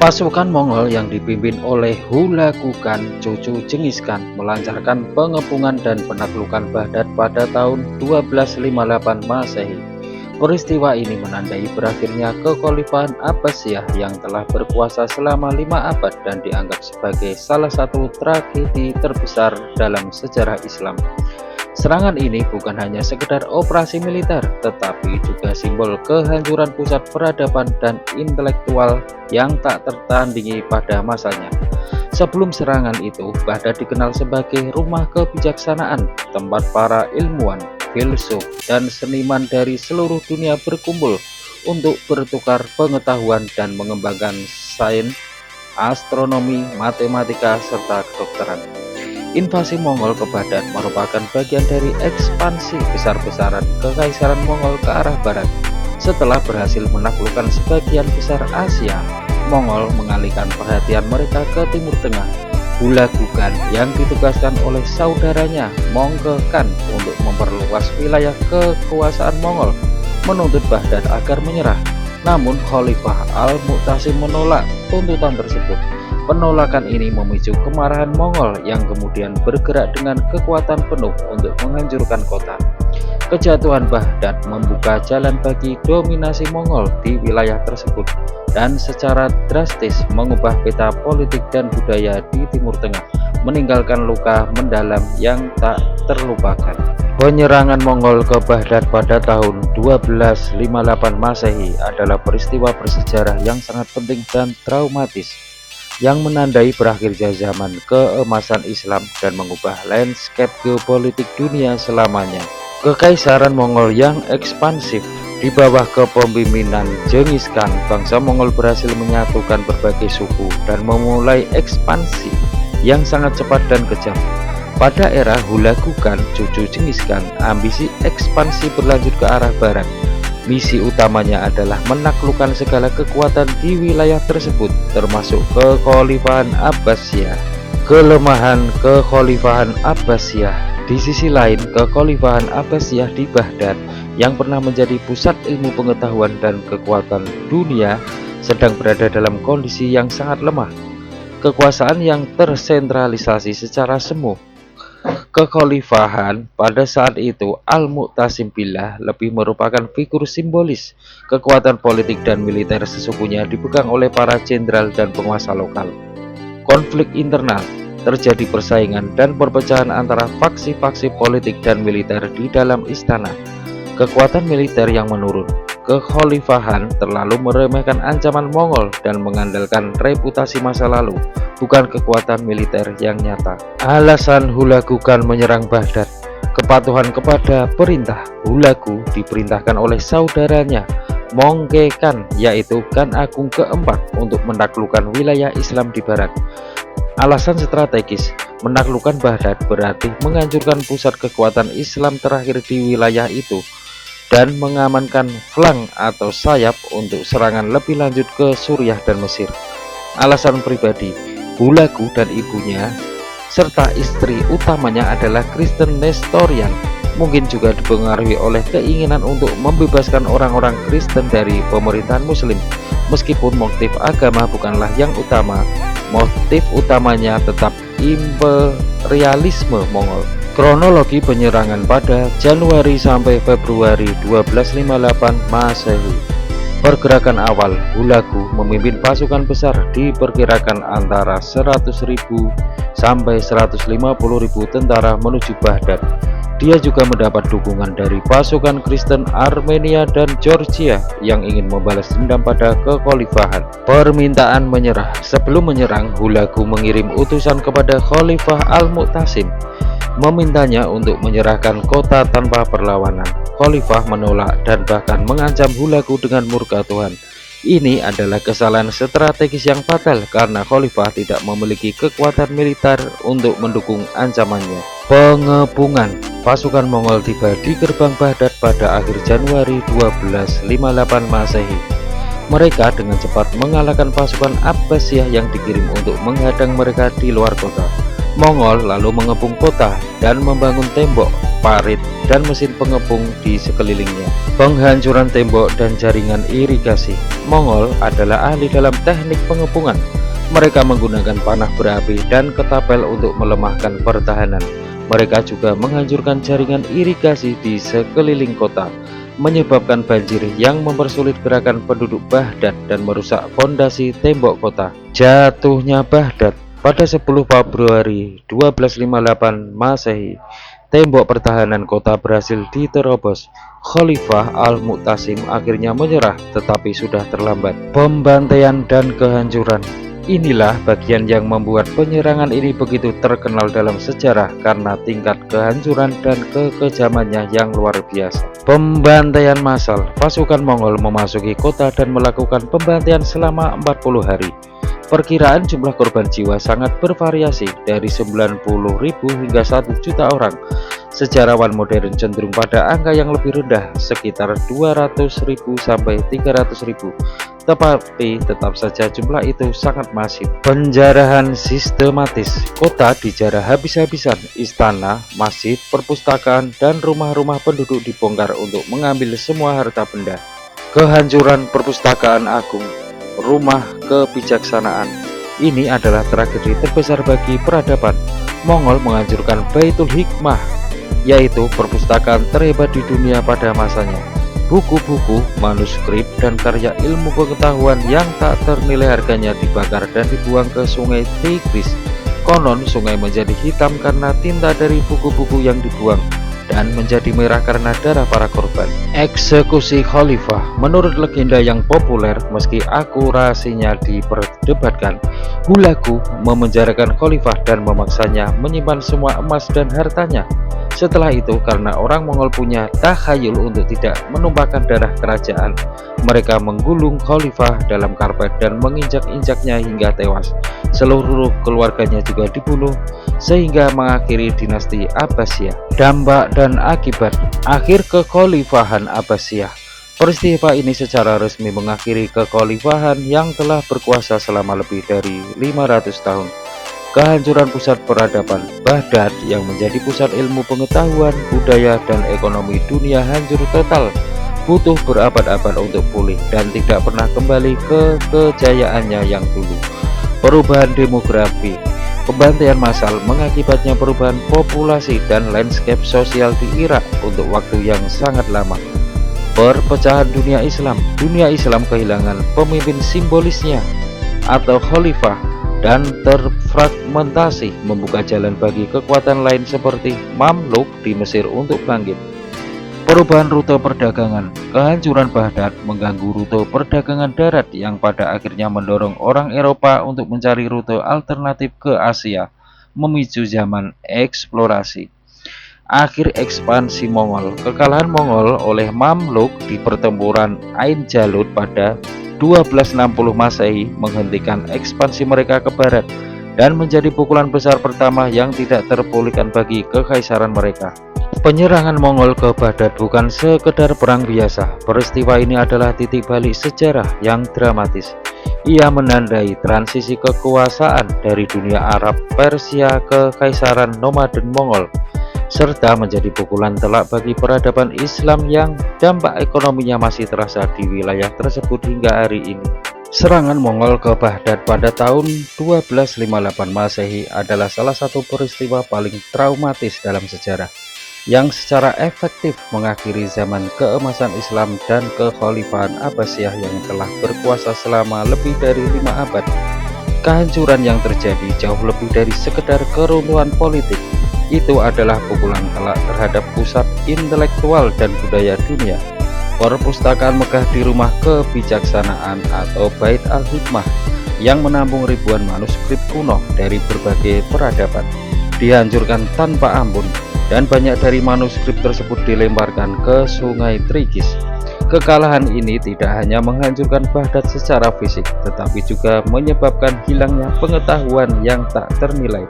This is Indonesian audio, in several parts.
Pasukan Mongol yang dipimpin oleh Hulagu Khan, cucu Genghis Khan, melancarkan pengepungan dan penaklukan Baghdad pada tahun 1258 Masehi. Peristiwa ini menandai berakhirnya kekhalifahan Abbasiyah yang telah berkuasa selama 5 abad dan dianggap sebagai salah satu tragedi terbesar dalam sejarah Islam. Serangan ini bukan hanya sekedar operasi militer, tetapi juga simbol kehancuran pusat peradaban dan intelektual yang tak tertandingi pada masanya. Sebelum serangan itu, Baghdad dikenal sebagai rumah kebijaksanaan, tempat para ilmuwan, filsuf, dan seniman dari seluruh dunia berkumpul untuk bertukar pengetahuan dan mengembangkan sains, astronomi, matematika, serta kedokteran. Invasi Mongol ke Baghdad merupakan bagian dari ekspansi besar-besaran Kekaisaran Mongol ke arah barat. Setelah berhasil menaklukkan sebagian besar Asia, Mongol mengalihkan perhatian mereka ke Timur Tengah. Hulagu Khan yang ditugaskan oleh saudaranya Mongke Khan untuk memperluas wilayah kekuasaan Mongol menuntut Baghdad agar menyerah. Namun Khalifah Al-Mu'tasim menolak tuntutan tersebut. Penolakan ini memicu kemarahan Mongol yang kemudian bergerak dengan kekuatan penuh untuk menghancurkan kota. Kejatuhan Baghdad membuka jalan bagi dominasi Mongol di wilayah tersebut dan secara drastis mengubah peta politik dan budaya di Timur Tengah, meninggalkan luka mendalam yang tak terlupakan. Penyerangan Mongol ke Baghdad pada tahun 1258 Masehi adalah peristiwa bersejarah yang sangat penting dan traumatis, yang menandai berakhirnya zaman keemasan Islam dan mengubah landscape geopolitik dunia selamanya. Kekaisaran Mongol yang ekspansif di bawah kepemimpinan Genghis Khan, bangsa Mongol berhasil menyatukan berbagai suku dan memulai ekspansi yang sangat cepat dan kejam. Pada era Hulagu Khan, cucu Genghis Khan, ambisi ekspansi berlanjut ke arah barat. Misi utamanya adalah menaklukkan segala kekuatan di wilayah tersebut, termasuk kekhalifahan Abbasiyah. Kelemahan kekhalifahan Abbasiyah. Di sisi lain, kekhalifahan Abbasiyah di Baghdad yang pernah menjadi pusat ilmu pengetahuan dan kekuatan dunia sedang berada dalam kondisi yang sangat lemah. Kekuasaan yang tersentralisasi secara semu. Kekhalifahan pada saat itu Al-Mu'tasim Billah lebih merupakan figur simbolis. Kekuatan politik dan militer sesungguhnya dipegang oleh para jenderal dan penguasa lokal. Konflik internal, terjadi persaingan dan perpecahan antara faksi-faksi politik dan militer di dalam istana. Kekuatan militer yang menurun. Kekhalifahan terlalu meremehkan ancaman Mongol dan mengandalkan reputasi masa lalu, bukan kekuatan militer yang nyata. Alasan Hulagu Khan menyerang Baghdad. Kepatuhan kepada perintah. Hulagu diperintahkan oleh saudaranya Mongke Khan, yaitu Khan Agung keempat, untuk menaklukkan wilayah Islam di barat. Alasan strategis. Menaklukkan Baghdad berarti menghancurkan pusat kekuatan Islam terakhir di wilayah itu dan mengamankan flank atau sayap untuk serangan lebih lanjut ke Suriah dan Mesir. Alasan pribadi. Hulagu dan ibunya serta istri utamanya adalah Kristen Nestorian, mungkin juga dipengaruhi oleh keinginan untuk membebaskan orang-orang Kristen dari pemerintahan Muslim. Meskipun motif agama bukanlah yang utama, motif utamanya tetap imperialisme Mongol. Kronologi penyerangan pada Januari sampai Februari 1258 Masehi. Pergerakan awal, Hulagu memimpin pasukan besar diperkirakan antara 100.000 sampai 150.000 tentara menuju Baghdad. Dia juga mendapat dukungan dari pasukan Kristen Armenia dan Georgia yang ingin membalas dendam pada kekhalifahan. Permintaan menyerah. Sebelum menyerang, Hulagu mengirim utusan kepada Khalifah Al-Mu'tasim, memintanya untuk menyerahkan kota tanpa perlawanan. Khalifah menolak dan bahkan mengancam Hulagu dengan murka Tuhan. Ini adalah kesalahan strategis yang fatal karena Khalifah tidak memiliki kekuatan militer untuk mendukung ancamannya. Pengepungan. Pasukan Mongol tiba di gerbang Baghdad pada akhir Januari 1258 Masehi. Mereka dengan cepat mengalahkan pasukan Abbasiyah yang dikirim untuk menghadang mereka di luar kota. Mongol lalu mengepung kota dan membangun tembok, parit, dan mesin pengepung di sekelilingnya. Penghancuran tembok dan jaringan irigasi. Mongol adalah ahli dalam teknik pengepungan. Mereka menggunakan panah berapi dan ketapel untuk melemahkan pertahanan. Mereka juga menghancurkan jaringan irigasi di sekeliling kota, menyebabkan banjir yang mempersulit gerakan penduduk Baghdad dan merusak fondasi tembok kota. Jatuhnya Baghdad. Pada 10 Februari 1258 Masehi, tembok pertahanan kota berhasil diterobos. Khalifah Al-Mu'tasim akhirnya menyerah, tetapi sudah terlambat. Pembantaian dan kehancuran. Inilah bagian yang membuat penyerangan ini begitu terkenal dalam sejarah karena tingkat kehancuran dan kekejamannya yang luar biasa. Pembantaian massal. Pasukan Mongol memasuki kota dan melakukan pembantaian selama 40 hari. Perkiraan jumlah korban jiwa sangat bervariasi dari 90.000 hingga 1 juta orang. Sejarawan modern cenderung pada angka yang lebih rendah, sekitar 200.000 sampai 300.000. Tetapi tetap saja jumlah itu sangat masif. Penjarahan sistematis. Kota dijarah habis-habisan. Istana, masjid, perpustakaan, dan rumah-rumah penduduk dibongkar untuk mengambil semua harta benda. Kehancuran perpustakaan agung. Rumah kebijaksanaan. Ini adalah tragedi terbesar bagi peradaban. Mongol menghancurkan Baitul Hikmah, yaitu perpustakaan terhebat di dunia pada masanya. Buku-buku, manuskrip, dan karya ilmu pengetahuan yang tak ternilai harganya dibakar dan dibuang ke sungai Tigris. Konon sungai menjadi hitam karena tinta dari buku-buku yang dibuang, dan menjadi merah karena darah para korban. Eksekusi Khalifah. Menurut legenda yang populer, meski akurasinya diperdebatkan, Hulagu memenjarakan Khalifah dan memaksanya menyimpan semua emas dan hartanya. Setelah itu, karena orang Mongol punya takhayul untuk tidak menumpahkan darah kerajaan, mereka menggulung Khalifah dalam karpet dan menginjak-injaknya hingga tewas. Seluruh keluarganya juga dibunuh, sehingga mengakhiri dinasti Abbasiyah. Dampak dan akibat. Akhir kekhalifahan Abbasiyah. Peristiwa ini secara resmi mengakhiri kekhalifahan yang telah berkuasa selama lebih dari 500 tahun. Kehancuran pusat peradaban. Baghdad yang menjadi pusat ilmu pengetahuan, budaya, dan ekonomi dunia hancur total. Butuh berabad-abad untuk pulih dan tidak pernah kembali ke kejayaannya yang dulu. Perubahan demografi. Pembantaian massal mengakibatnya perubahan populasi dan landscape sosial di Irak untuk waktu yang sangat lama. Perpecahan dunia Islam. Dunia Islam kehilangan pemimpin simbolisnya atau khalifah dan terfragmentasi, membuka jalan bagi kekuatan lain seperti Mamluk di Mesir untuk bangkit. Perubahan rute perdagangan. Kehancuran Baghdad mengganggu rute perdagangan darat yang pada akhirnya mendorong orang Eropa untuk mencari rute alternatif ke Asia, memicu zaman eksplorasi. Akhir ekspansi Mongol. Kekalahan Mongol oleh Mamluk di pertempuran Ain Jalut pada 1260 Masehi menghentikan ekspansi mereka ke barat dan menjadi pukulan besar pertama yang tidak terpulihkan bagi kekaisaran mereka. Penyerangan Mongol ke Baghdad bukan sekedar perang biasa. Peristiwa ini adalah titik balik sejarah yang dramatis. Ia menandai transisi kekuasaan dari dunia Arab Persia ke kekaisaran nomaden Mongol, serta menjadi pukulan telak bagi peradaban Islam yang dampak ekonominya masih terasa di wilayah tersebut hingga hari ini. Serangan Mongol ke Baghdad pada tahun 1258 Masehi adalah salah satu peristiwa paling traumatis dalam sejarah, yang secara efektif mengakhiri zaman keemasan Islam dan kekhalifahan Abbasiyah yang telah berkuasa selama lebih dari 5 abad. Kehancuran yang terjadi jauh lebih dari sekedar keruntuhan politik. Itu adalah pukulan telak terhadap pusat intelektual dan budaya dunia. Perpustakaan megah di rumah kebijaksanaan atau Bait al-Hikmah yang menampung ribuan manuskrip kuno dari berbagai peradaban dihancurkan tanpa ampun, dan banyak dari manuskrip tersebut dilemparkan ke sungai Tigris. Kekalahan ini tidak hanya menghancurkan Baghdad secara fisik, tetapi juga menyebabkan hilangnya pengetahuan yang tak ternilai,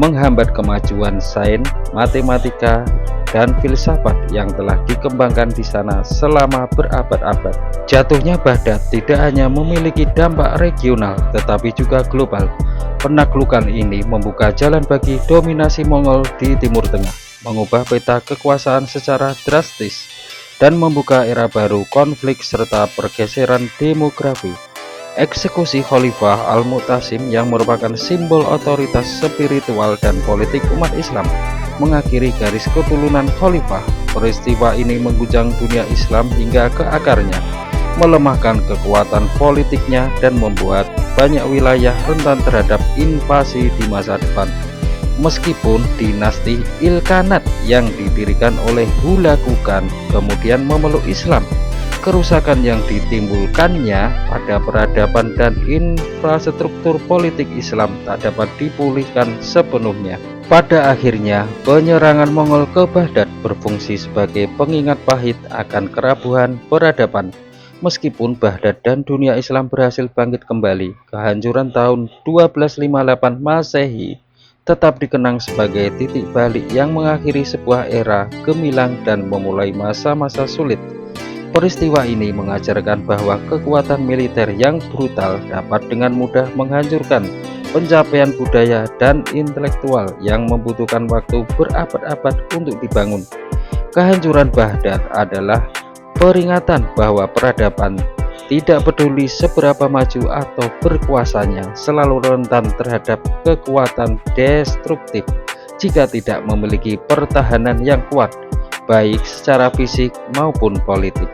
menghambat kemajuan sains, matematika, dan filsafat yang telah dikembangkan di sana selama berabad-abad. Jatuhnya Baghdad tidak hanya memiliki dampak regional, tetapi juga global. Penaklukan ini membuka jalan bagi dominasi Mongol di Timur Tengah, mengubah peta kekuasaan secara drastis, dan membuka era baru konflik serta pergeseran demografi. Eksekusi Khalifah Al-Mu'tasim yang merupakan simbol otoritas spiritual dan politik umat Islam mengakhiri garis keturunan Khalifah. Peristiwa ini mengguncang dunia Islam hingga ke akarnya, melemahkan kekuatan politiknya dan membuat banyak wilayah rentan terhadap invasi di masa depan. Meskipun dinasti Ilkhanat yang didirikan oleh Hulagu Khan kemudian memeluk Islam, kerusakan yang ditimbulkannya pada peradaban dan infrastruktur politik Islam tak dapat dipulihkan sepenuhnya. Pada akhirnya, penyerangan Mongol ke Baghdad berfungsi sebagai pengingat pahit akan kerapuhan peradaban. Meskipun Baghdad dan dunia Islam berhasil bangkit kembali, kehancuran tahun 1258 Masehi tetap dikenang sebagai titik balik yang mengakhiri sebuah era gemilang dan memulai masa-masa sulit. Peristiwa ini mengajarkan bahwa kekuatan militer yang brutal dapat dengan mudah menghancurkan pencapaian budaya dan intelektual yang membutuhkan waktu berabad-abad untuk dibangun. Kehancuran Baghdad adalah peringatan bahwa peradaban, tidak peduli seberapa maju atau berkuasanya, selalu rentan terhadap kekuatan destruktif jika tidak memiliki pertahanan yang kuat, baik secara fisik maupun politik.